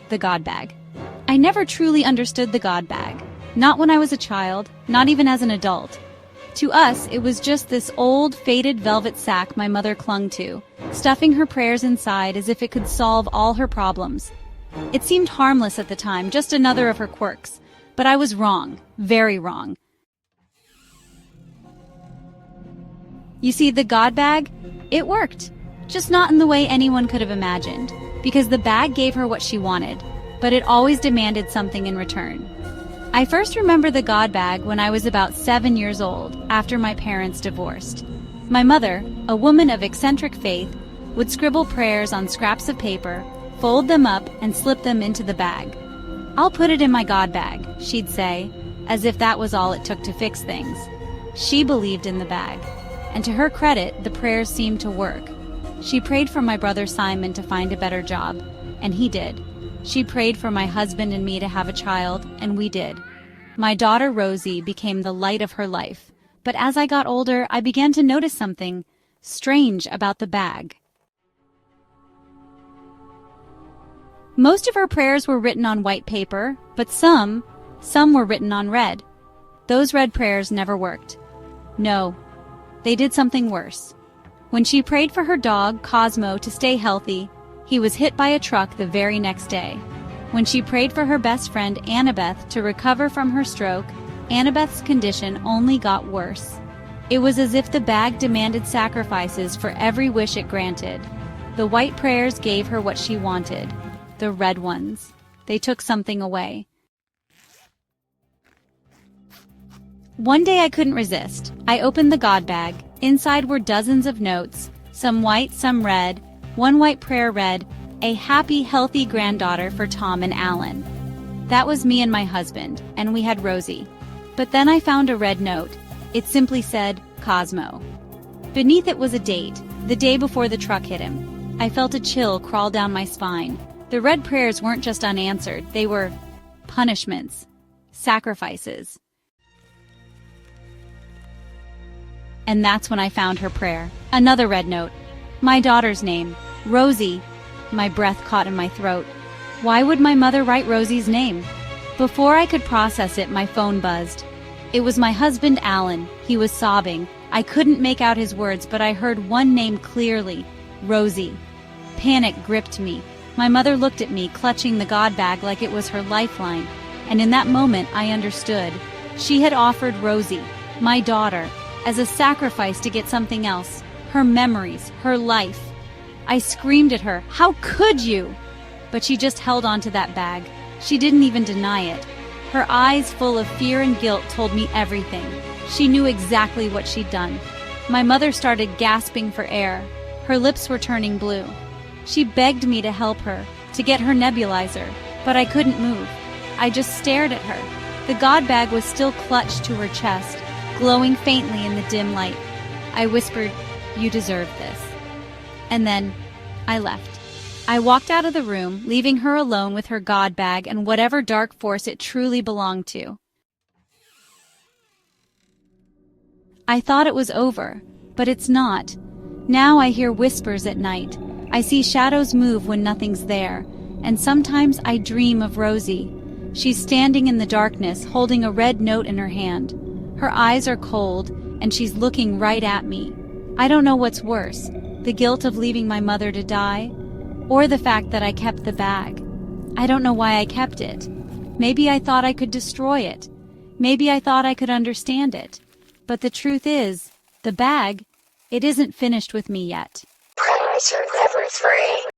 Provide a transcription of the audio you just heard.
The God bag. I never truly understood the God bag. Not when I was a child, not even as an adult. To us, it was just this old, faded velvet sack my mother clung to, stuffing her prayers inside as if it could solve all her problems. It seemed harmless at the time, just another of her quirks. But I was wrong, very wrong. You see, the God bag, it worked. Just not in the way anyone could have imagined, because the bag gave her what she wanted, but it always demanded something in return. I first remember the God bag when I was about 7 years old, after my parents divorced. My mother, a woman of eccentric faith, would scribble prayers on scraps of paper, fold them up, and slip them into the bag. "I'll put it in my God bag," she'd say, as if that was all it took to fix things. She believed in the bag, and to her credit, the prayers seemed to work. She prayed for my brother Simon to find a better job, and he did. She prayed for my husband and me to have a child, and we did. My daughter Rosie became the light of her life, but as I got older, I began to notice something strange about the bag. Most of her prayers were written on white paper, but some were written on red. Those red prayers never worked. No, they did something worse. When she prayed for her dog, Cosmo, to stay healthy, he was hit by a truck the very next day. When she prayed for her best friend, Annabeth, to recover from her stroke, Annabeth's condition only got worse. It was as if the bag demanded sacrifices for every wish it granted. The white prayers gave her what she wanted. The red ones, they took something away. One day I couldn't resist. I opened the God bag. Inside were dozens of notes, some white, some red. One white prayer read, "A happy, healthy granddaughter for Tom and Alan." That was me and my husband, and we had Rosie. But then I found a red note. It simply said, Cosmo. Beneath it was a date, the day before the truck hit him. I felt a chill crawl down my spine. The red prayers weren't just unanswered, they were punishments, sacrifices. And that's when I found her prayer. Another red note. My daughter's name, Rosie. My breath caught in my throat. Why would my mother write Rosie's name? Before I could process it, my phone buzzed. It was my husband, Alan. He was sobbing. I couldn't make out his words, but I heard one name clearly, Rosie. Panic gripped me. My mother looked at me, clutching the God bag like it was her lifeline. And in that moment, I understood. She had offered Rosie, my daughter, as a sacrifice to get something else. Her memories, her life. I screamed at her, "How could you?" But she just held on to that bag. She didn't even deny it. Her eyes full of fear and guilt told me everything. She knew exactly what she'd done. My mother started gasping for air. Her lips were turning blue. She begged me to help her, to get her nebulizer, but I couldn't move. I just stared at her. The God bag was still clutched to her chest, glowing faintly in the dim light. I whispered, "You deserve this." And then I left. I walked out of the room, leaving her alone with her God bag and whatever dark force it truly belonged to. I thought it was over, but it's not. Now I hear whispers at night. I see shadows move when nothing's there, and sometimes I dream of Rosie. She's standing in the darkness, holding a red note in her hand. Her eyes are cold, and she's looking right at me. I don't know what's worse, the guilt of leaving my mother to die, or the fact that I kept the bag. I don't know why I kept it. Maybe I thought I could destroy it. Maybe I thought I could understand it. But the truth is, the bag, it isn't finished with me yet. Prayers are never free.